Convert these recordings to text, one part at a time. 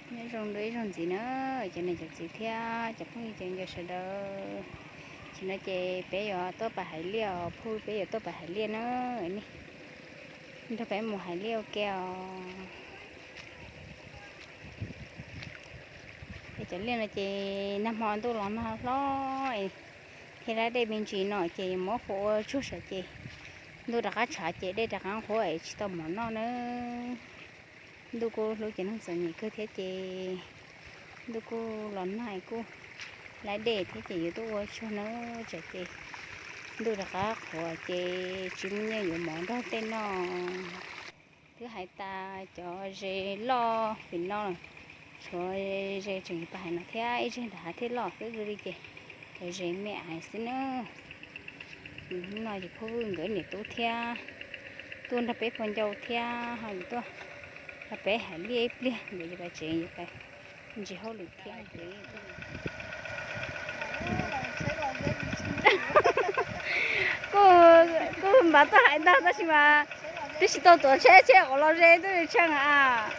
nhớ rong đấy rong gì nữa cho nên chặt gì theo chặt không chuyện cho sợ đâu chỉ nói chị bé giờ tôi bà hải liêu phu bé giờ tôi bà hải liêu nữa nè tôi bé một hải liêu keo để cho liên là chị năm hòn tôi làm lo thì ra đây bên chị nói chị mỗi khổ chút sợ chị tôi đã cá trả chị đây đã cá khổ ấy chỉ tao món nó nữa tôi cô lúc chị nó sợ nhỉ cơ thế chị tôi cô lớn này cô lại để thế chị tôi cho nó trả chị tôi đã cá khổ chị chỉ muốn nhớ những món đó tên nó thứ hai ta cho dê lo vì nó rồi dê chừng bài nó thế trên đã thế lo cái gì kì rồi dê mẹ ai xin nữa nói thì cô gửi này tôi theo tôi đã bé con dâu theo hay tôi đã bé hải liếp liếp để cho bà chị như vậy chỉ hỗ lực theo chị cô mà tôi hải đâu đó mà tôi chỉ tôi tổ chế ở lo dê tôi chẳng à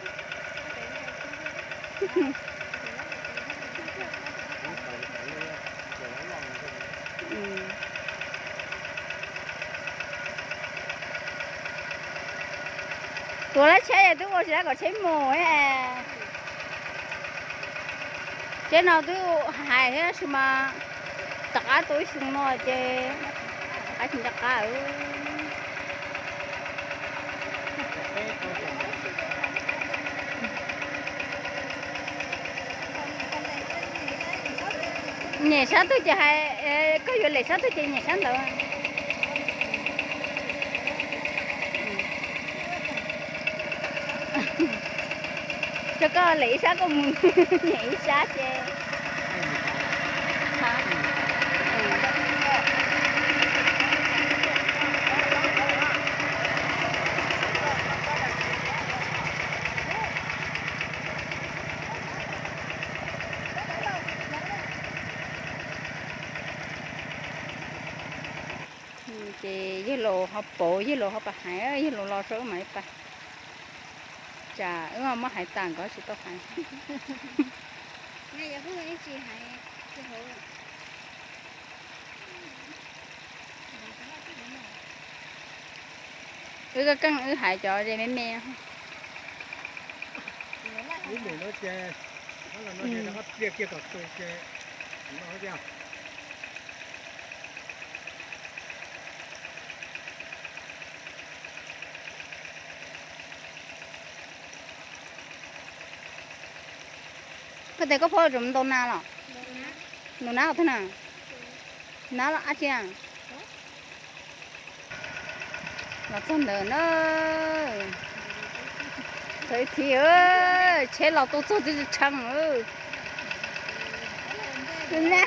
tôi lấy chế tôi có sẽ có chế mồ ấy à chế nào tôi hài hết mà tất cả tôi xuống nó chế cái chuyện tất cả nhẹ sáng tôi chỉ hay có việc lệ sáng tôi chỉ nhẹ sáng đâu cho có lệ sáng cũng nhẹ sáng chứ chị với lô học bộ với lô học bạc hải với lô lo số mấy bà chà mà mất hải tàn có sự tốt hải ngay giờ không có chị hải chị hổ cái căng hải cho đây mấy mẹ những người nó chè nó là nó chè nó kia kia cả tôi chè nó chè cái này có phô chúng tôi nào rồi nó nào thế nào nào là ăn chưa là con nữa nó thấy thì ơi chế lò tôi做的是长ơi nè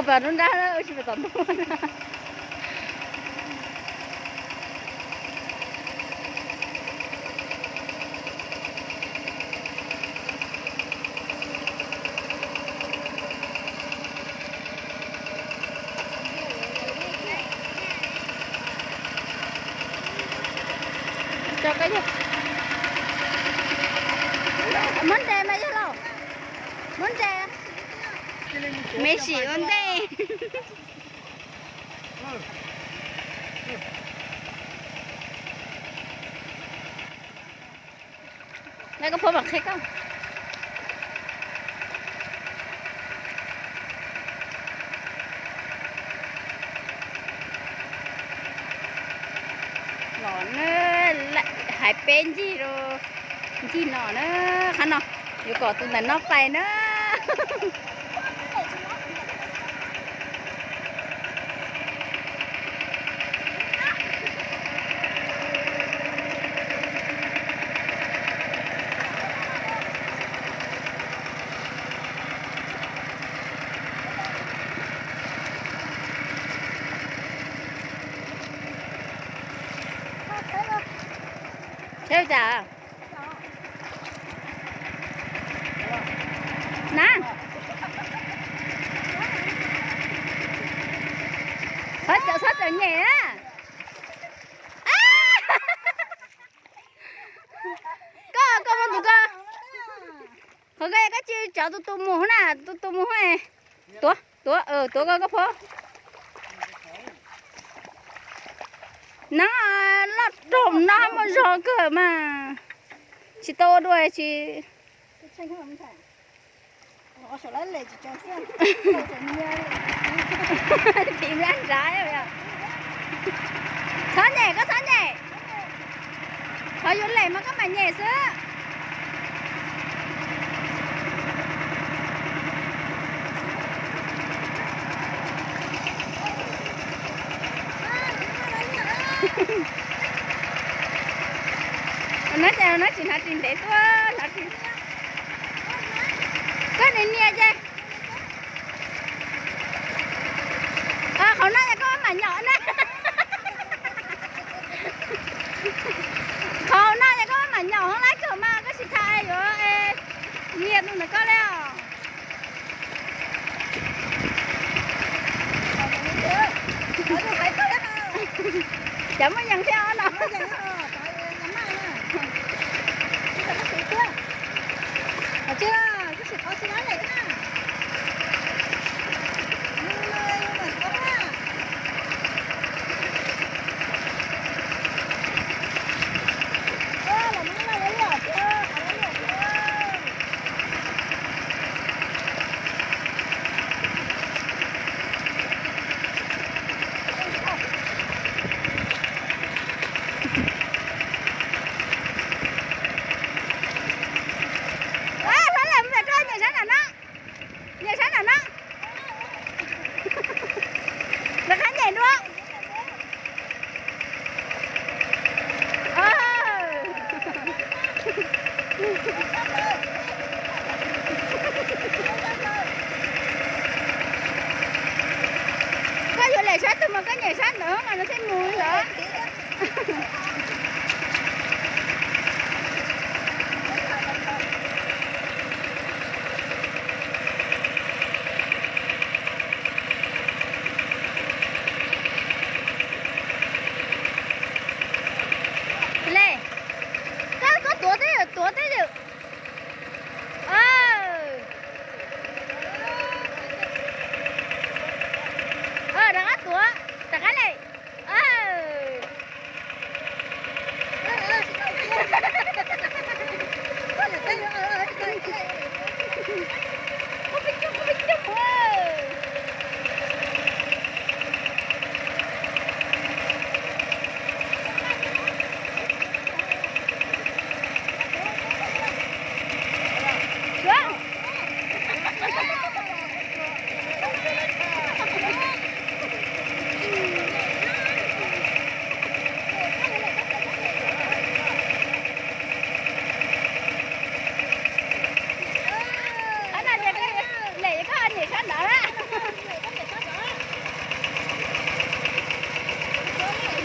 bà nó ra đó chỉ phải tận luôn cho cái gì món chè mấy chứ đâu món chè mấy xỉ ổn đây đây có phô bạc khách không nó lại hải bên gì rồi gì nó khăn nó nếu có tụi nó phải nữa theo chả nè Sát chở nhẹ á. Có một tụi con. Hồi cái chứ chở tụi mù nè, tụi mù này. Tụi có phố. Nó trộm nó mà rõ cửa mà. Chị tô đuôi chị. Họ sẽ lấy lệ cho xem. Tìm ra ăn trái rồi à. Sáng nhẹ, có sáng nhẹ. Thôi vô lệ mà các bạn nhẹ xứ. Nó chỉ là trình để tôi nó chỉ có nên nhẹ chứ khẩu này là có mà nhỏ nè khẩu này là có mà nhỏ hơn lái cửa mà có xịt thải rồi nhiệt luôn là có leo chấm mới dần theo nó chưa, cái sự có xin nói này đó nè. có vụ lệ sát mà có nhảy sát nữa mà nó thấy mùi nữa lệ có tua thế được đang ăn tua đang ăn này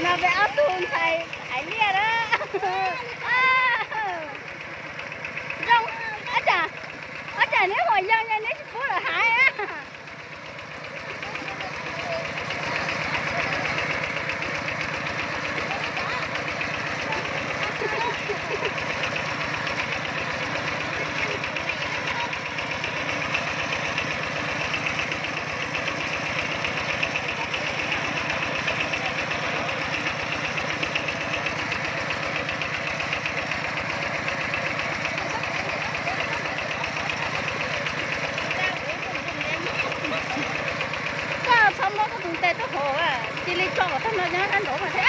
nó về ấp tuôn thầy hải lia đó rong ở trà nếu hồi dân nha nếu phú là hại á không có thùng tê tốt hồ à chỉ lấy cho vào thân nó nhá ăn đổ mà thế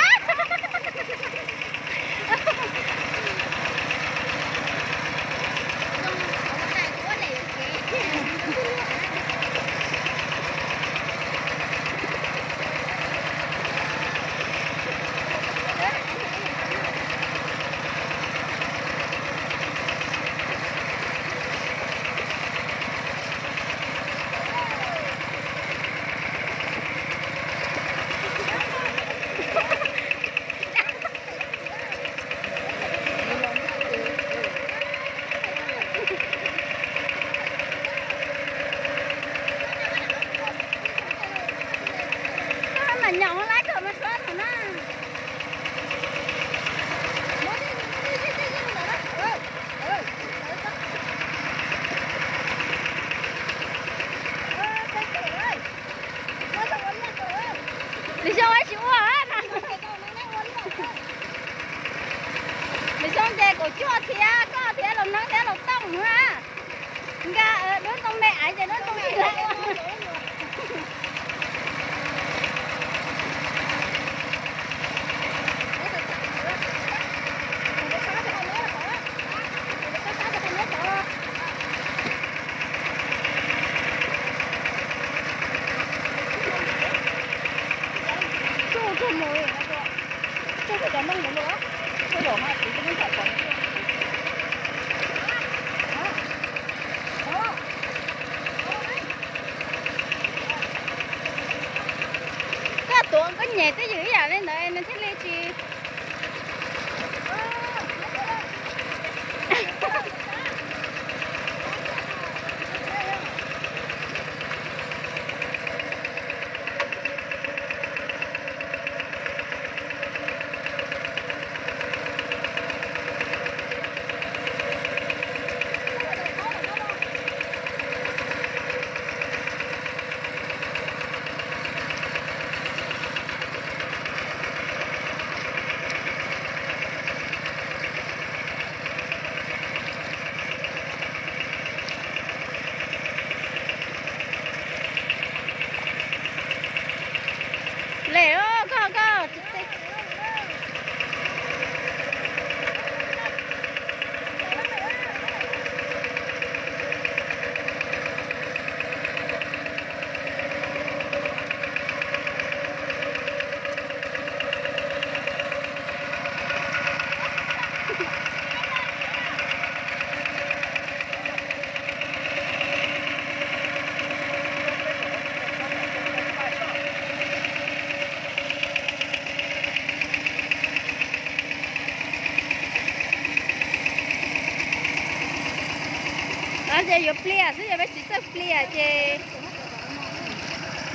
chạy cho nó không đi lại. Chú mùi, chú phải cho nông được nữa. Cái đồ hoa chỉ có muốn chạy còn. Cái tuồng có nhẹ tới dưới à lên đây nên thế lên chi. Lẹ đó, có. Anh giờ có plia, bây giờ phải chỉ tập plia chứ,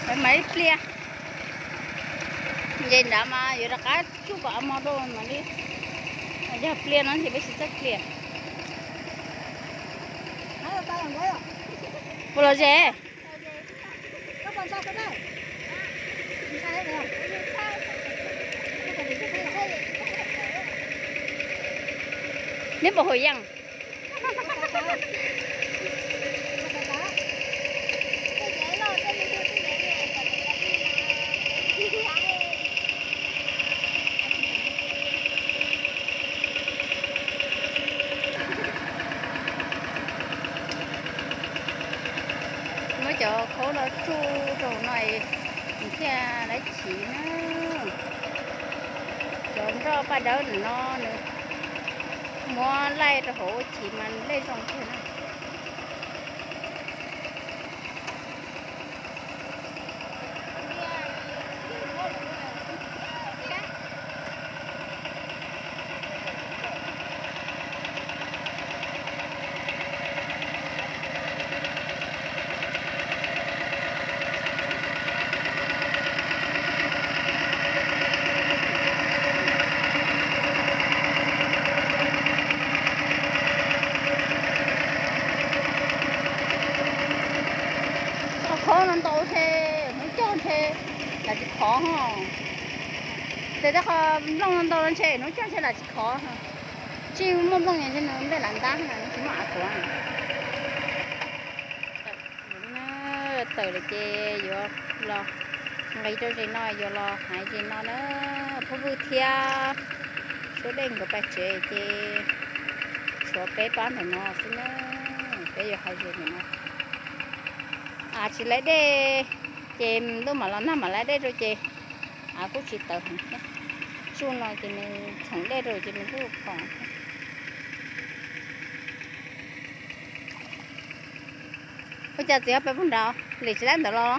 phải mấy plia. Vậy đã mà giờ đã cá chú bảo mà đâu mà đi, giờ plia nó thì phải chỉ tập plia. Bao lâu chứ? Nếu bảo hồi giang. Mới cho khổ nó chu đồ này thì lấy chỉ nữa chọn cho ba đỡ nó nữa mua lại rồi hổ chỉ mà lấy xong thế nào khó nó to thế nó tròn thế là chỉ khó ha để đó họ long to lên xe nó tròn thế là chỉ khó ha chỉ mong mong như nó để làm đá là chỉ mà khó nó từ là chê vô lo ngày cho chị nói vô lo hại chị nói nó phô vui thia số đen của bà chị số bé bán thì nó xin nó bé vô hai chị nó à chị lấy đây chị đâu mà nó mà lấy đây rồi chị à cũng chỉ tờ hẳn chú nói chị mình thẳng đây rồi chị mình cứ còn bây giờ chị ở bên đâu lấy chị lấy được lo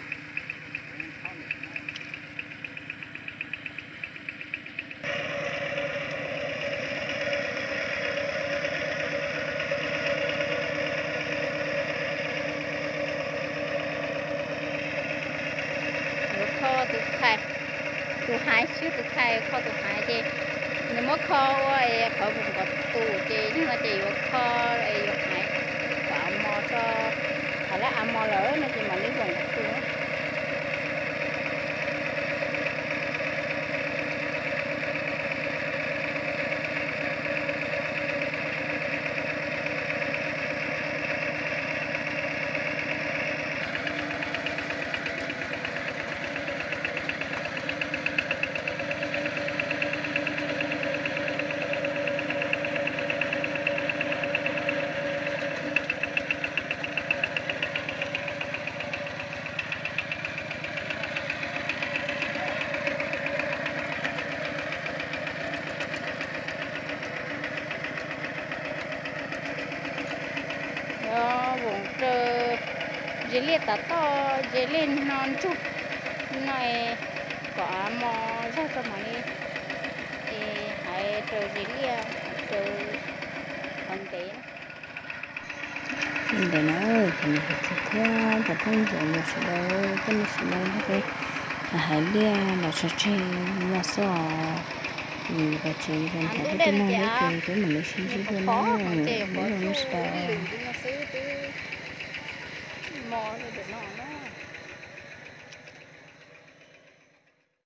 tụ hai chứ tụ hai kho tụ hai chứ nếu mà kho ấy kho vùng có tụ chứ nhưng mà chỉ có kho ấy hai và mò cho hay là mò lỡ nó chỉ mà lấy vùng có tụ liệt to dễ lên non chút này có mò ra cho mà đi thì hãy trời dễ liệt trời còn tế để nó thì mình phải theo và thông dụng một số đâu cái một số đâu cái hãy liệt là sẽ chơi mà sao và chị còn thấy cái món đấy cái mình xin chứ cái nó nó sao mò rồi để nó